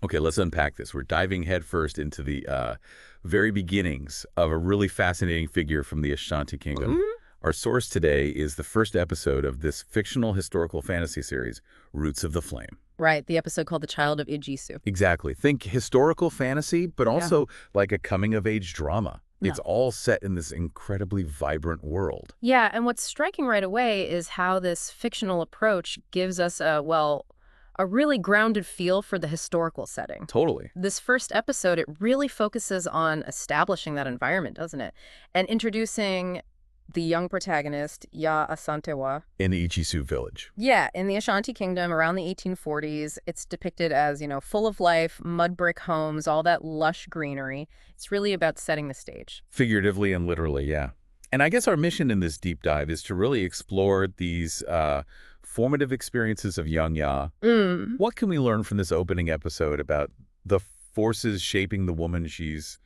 Okay, let's unpack this. We're diving headfirst into the very beginnings of a really fascinating figure from the Ashanti Kingdom. Mhm. Our source today is the first episode of this fictional historical fantasy series, Roots of the Flame. Right, the episode called The Child of Ejisu. Exactly. Think historical fantasy, but Yeah. also like a coming-of-age drama. It's No. all set in this incredibly vibrant world. Yeah, and what's striking right away is how this fictional approach gives us a really grounded feel for the historical setting. Totally. This first episode, it really focuses on establishing that environment, doesn't it? And introducing the young protagonist, Ya Asantewa. In the Ejisu village. Yeah, in the Ashanti Kingdom around the 1840s, it's depicted as, full of life, mud brick homes, all that lush greenery. It's really about setting the stage. Figuratively and literally, yeah. And I guess our mission in this deep dive is to really explore these formative experiences of young Ya. Mm. What can we learn from this opening episode about the forces shaping the woman she's,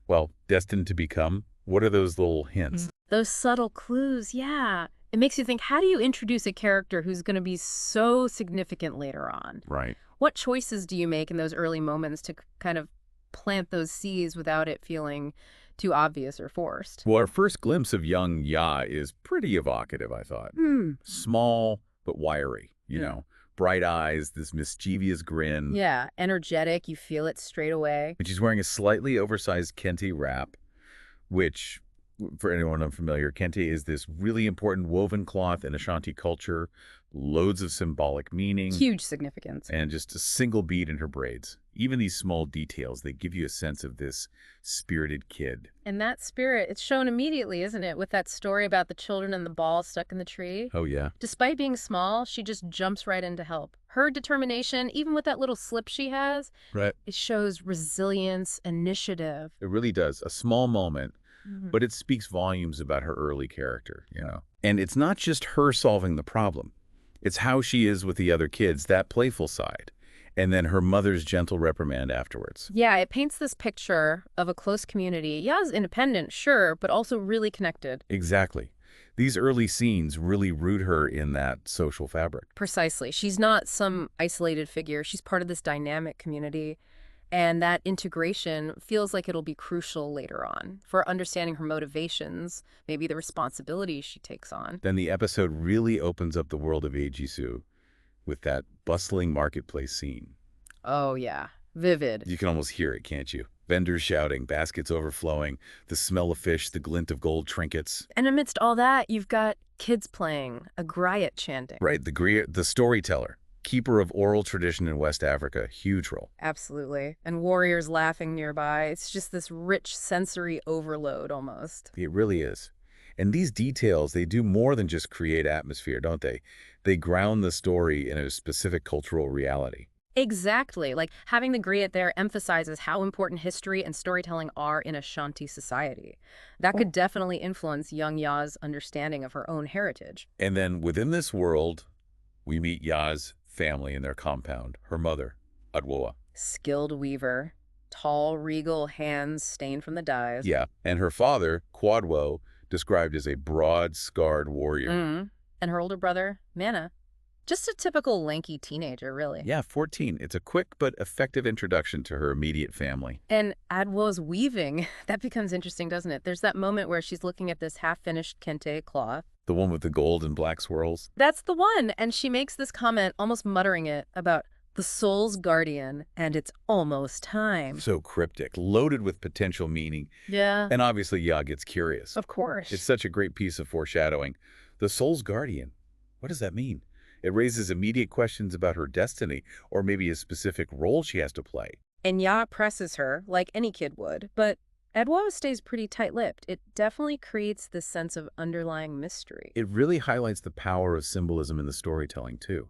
well, destined to become? What are those little hints? Those subtle clues, yeah. It makes you think, how do you introduce a character who's going to be so significant later on? Right. What choices do you make in those early moments to kind of plant those seeds without it feeling too obvious or forced? Well, our first glimpse of young Ya is pretty evocative, I thought. Hmm. Small, but wiry, Yeah. bright eyes, this mischievous grin. Yeah, energetic. You feel it straight away. And she's wearing a slightly oversized kente wrap, which, for anyone unfamiliar, kente is this really important woven cloth in Ashanti culture, loads of symbolic meaning, Huge significance. and just a single bead in her braids. Even these small details, they give you a sense of this spirited kid. And that spirit, it's shown immediately, isn't it? With that story about the children and the ball stuck in the tree. Oh, yeah? Despite being small, she just jumps right in to help. Her determination, even with that little slip she has, Right. it shows resilience, initiative. It really does. A small moment, Mhm. but it speaks volumes about her early character. And it's not just her solving the problem. It's how she is with the other kids, that playful side. And then her mother's gentle reprimand afterwards. Yeah, it paints this picture of a close community. Ya's independent, sure, but also really connected. Exactly. These early scenes really root her in that social fabric. Precisely. She's not some isolated figure. She's part of this dynamic community. And that integration feels like it'll be crucial later on for understanding her motivations, maybe the responsibilities she takes on. Then the episode really opens up the world of Ejisu with that bustling marketplace scene. Oh, yeah. Vivid. You can almost hear it, can't you? Vendors shouting, baskets overflowing, the smell of fish, the glint of gold trinkets. And amidst all that, you've got kids playing, a griot chanting. Right, the storyteller, keeper of oral tradition in West Africa, huge role. Absolutely. And warriors laughing nearby. It's just this rich sensory overload almost. It really is. And these details, they do more than just create atmosphere, don't they? They ground the story in a specific cultural reality. Exactly. Like having the griot there emphasizes how important history and storytelling are in Ashanti society. That could definitely influence young Ya's understanding of her own heritage. And then within this world, we meet Ya's family in their compound, her mother, Adwoa. Skilled weaver, tall, regal hands stained from the dyes. Yeah, and her father, Kwadwo, described as a broad, scarred warrior. And her older brother, Mana. Just a typical lanky teenager, really. Yeah, 14. It's a quick but effective introduction to her immediate family. And Adwo's weaving, that becomes interesting, doesn't it? There's that moment where she's looking at this half-finished kente cloth. The one with the gold and black swirls. That's the one. And she makes this comment, almost muttering it, about the soul's guardian, and it's almost time. So cryptic, loaded with potential meaning. Yeah, And obviously, Ya gets curious. of course. It's such a great piece of foreshadowing. The soul's guardian. What does that mean? It raises immediate questions about her destiny, or maybe a specific role she has to play. And Ya presses her, like any kid would, but Adwo stays pretty tight-lipped. It definitely creates this sense of underlying mystery. It really highlights the power of symbolism in the storytelling, too.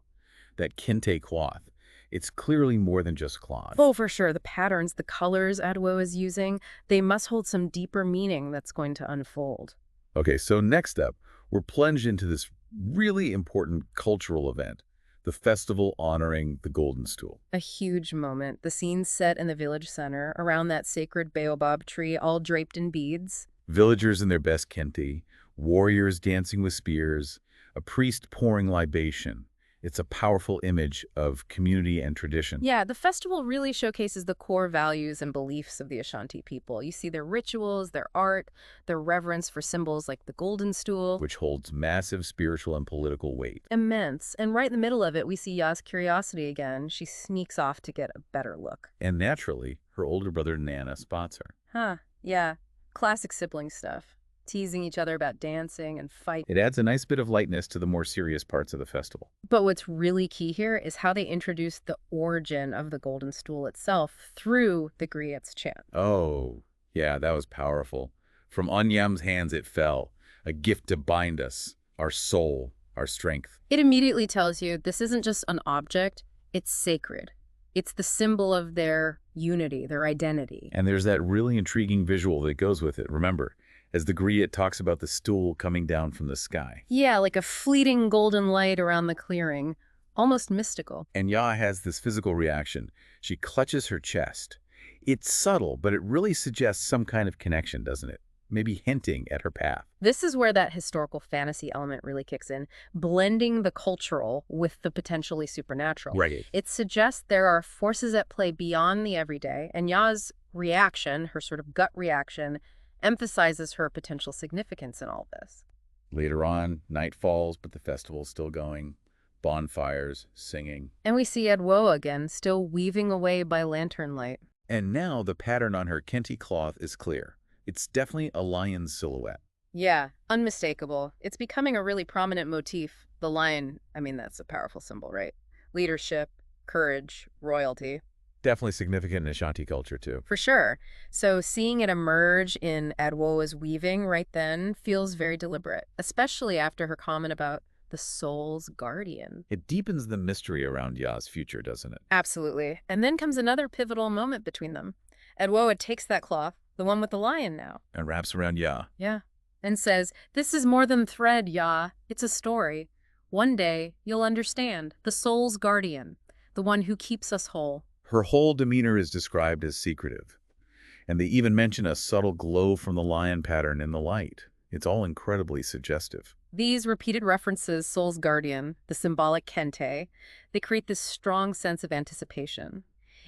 That kente cloth. It's clearly more than just cloth. Oh, for sure. The patterns, the colors Adwo is using, they must hold some deeper meaning that's going to unfold. Okay, so next up, we're plunged into this really important cultural event, the festival honoring the Golden Stool. A huge moment. The scene's set in the village center, around that sacred baobab tree, all draped in beads. Villagers in their best kente, warriors dancing with spears, a priest pouring libation, It's a powerful image of community and tradition, Yeah, the festival really showcases the core values and beliefs of the Ashanti people. You see their rituals, their art, their reverence for symbols like the Golden Stool. which holds massive spiritual and political weight. Immense. And right in the middle of it, we see Ya's curiosity again. She sneaks off to get a better look. And naturally, her older brother Nana spots her. Huh, yeah. Classic sibling stuff. Teasing each other about dancing and fight. It adds a nice bit of lightness to the more serious parts of the festival. But what's really key here is how they introduce the origin of the Golden Stool itself through the Griot's chant. Oh, yeah, that was powerful. From Onyam's hands it fell, a gift to bind us, our soul, our strength. It immediately tells you this isn't just an object, it's sacred. It's the symbol of their unity, their identity. And there's that really intriguing visual that goes with it. Remember, as the griot talks about the stool coming down from the sky. Yeah, like a fleeting golden light around the clearing, almost mystical. And Ya has this physical reaction. She clutches her chest. It's subtle, but it really suggests some kind of connection, doesn't it? Maybe hinting at her path. This is where that historical fantasy element really kicks in, blending the cultural with the potentially supernatural. Right. It suggests there are forces at play beyond the everyday, and Ya's reaction, her sort of gut reaction, emphasizes her potential significance in all this. Later on, night falls, but the festival's still going. Bonfires, singing. And we see Edwo again, still weaving away by lantern light. And now the pattern on her kente cloth is clear. It's definitely a lion's silhouette. Yeah, unmistakable. It's becoming a really prominent motif. The lion, I mean, that's a powerful symbol, right? Leadership, courage, royalty. Definitely significant in Ashanti culture, too. For sure. So seeing it emerge in Adwoa's weaving right then feels very deliberate, especially after her comment about the soul's guardian. It deepens the mystery around Ya's future, doesn't it? Absolutely. And then comes another pivotal moment between them. Adwoa takes that cloth, the one with the lion now. And wraps around Ya. Yeah. And says, "This is more than thread, Ya. It's a story. One day, you'll understand. The soul's guardian. The one who keeps us whole." Her whole demeanor is described as secretive. And they even mention a subtle glow from the lion pattern in the light. It's all incredibly suggestive. These repeated references, soul's guardian, the symbolic kente, they create this strong sense of anticipation.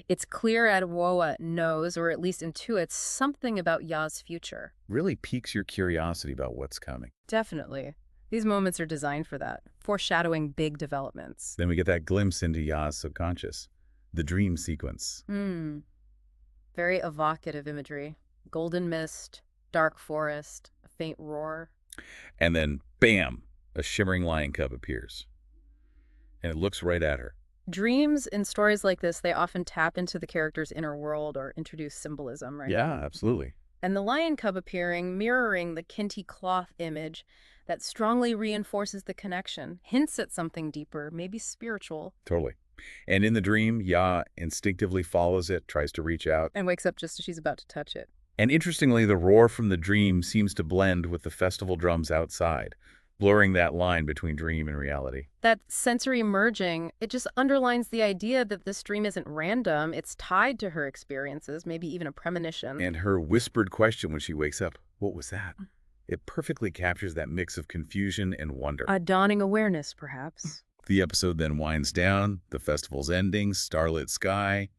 It's clear Adwoa knows, or at least intuits, something about Ya's future. Really piques your curiosity about what's coming. Definitely. These moments are designed for that, foreshadowing big developments. Then we get that glimpse into Ya's subconscious. The dream sequence. Very evocative imagery. Golden mist, dark forest, a faint roar. And then, bam, a shimmering lion cub appears. And it looks right at her. Dreams in stories like this, they often tap into the character's inner world or introduce symbolism, right? Yeah, absolutely. And the lion cub appearing, mirroring the kente cloth image that strongly reinforces the connection, hints at something deeper, maybe spiritual. Totally. And in the dream, Ya instinctively follows it, tries to reach out. And wakes up just as she's about to touch it. And interestingly, the roar from the dream seems to blend with the festival drums outside, blurring that line between dream and reality. That sensory merging, it just underlines the idea that this dream isn't random. It's tied to her experiences, maybe even a premonition. And her whispered question when she wakes up, what was that? It perfectly captures that mix of confusion and wonder. A dawning awareness, perhaps. The episode then winds down, the festival's ending, starlit sky,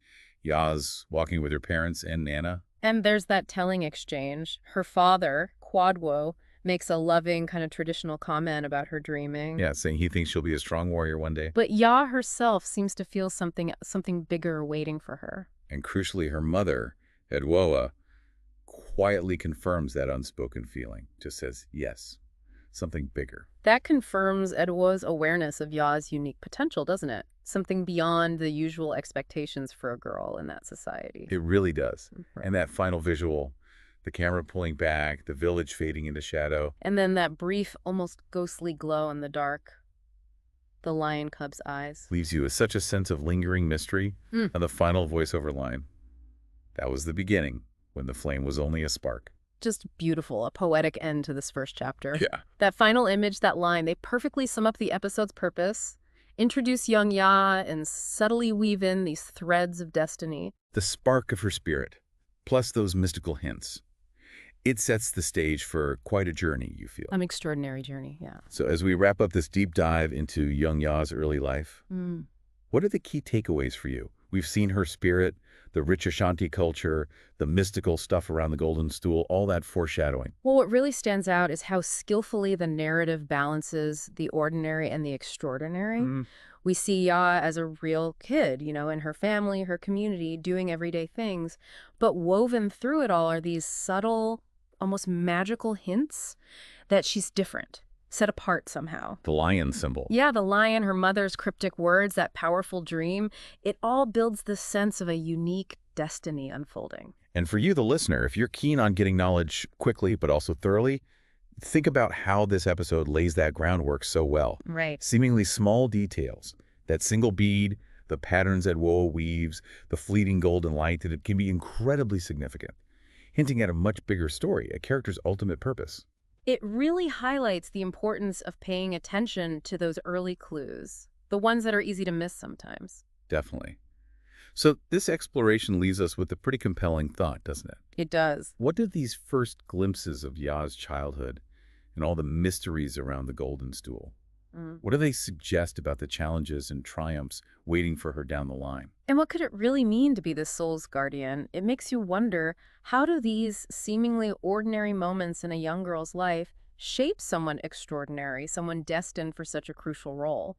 Ya's walking with her parents and Nana. And there's that telling exchange. Her father, Kwadwo, makes a loving kind of traditional comment about her dreaming. Yeah, saying he thinks she'll be a strong warrior one day. But Ya herself seems to feel something bigger waiting for her. And crucially, her mother, Edwoa, quietly confirms that unspoken feeling. Just says, yes, something bigger. That confirms Edwoa's awareness of Ya's unique potential, doesn't it? Something beyond the usual expectations for a girl in that society. It really does. Right. And that final visual, the camera pulling back, the village fading into shadow. And then that brief, almost ghostly glow in the dark. The lion cub's eyes. Leaves you with such a sense of lingering mystery. And the final voiceover line. That was the beginning, when the flame was only a spark. Just beautiful, a poetic end to this first chapter. Yeah. That final image, that line, they perfectly sum up the episode's purpose. Introduce young Ya and subtly weave in these threads of destiny. The spark of her spirit, plus those mystical hints. It sets the stage for quite a journey, you feel. An extraordinary journey, yeah. So as we wrap up this deep dive into young Ya's early life, Mm. what are the key takeaways for you? We've seen her spirit, the rich Ashanti culture, the mystical stuff around the Golden Stool, all that foreshadowing. Well, what really stands out is how skillfully the narrative balances the ordinary and the extraordinary. Mm, We see Ya as a real kid, in her family, her community, doing everyday things. But woven through it all are these subtle, almost magical hints that she's different, set apart somehow. the lion symbol. Yeah, the lion, her mother's cryptic words, that powerful dream, it all builds this sense of a unique destiny unfolding. And for you, the listener, if you're keen on getting knowledge quickly but also thoroughly, think about how this episode lays that groundwork so well. Right. Seemingly small details, that single bead, the patterns that Woa weaves, the fleeting golden light, that it can be incredibly significant, hinting at a much bigger story, a character's ultimate purpose. It really highlights the importance of paying attention to those early clues, the ones that are easy to miss sometimes. Definitely. So this exploration leaves us with a pretty compelling thought, doesn't it? It does. What do these first glimpses of Ya's childhood and all the mysteries around the Golden Stool, Mm. what do they suggest about the challenges and triumphs waiting for her down the line? And what could it really mean to be the soul's guardian? It makes you wonder, how do these seemingly ordinary moments in a young girl's life shape someone extraordinary, someone destined for such a crucial role?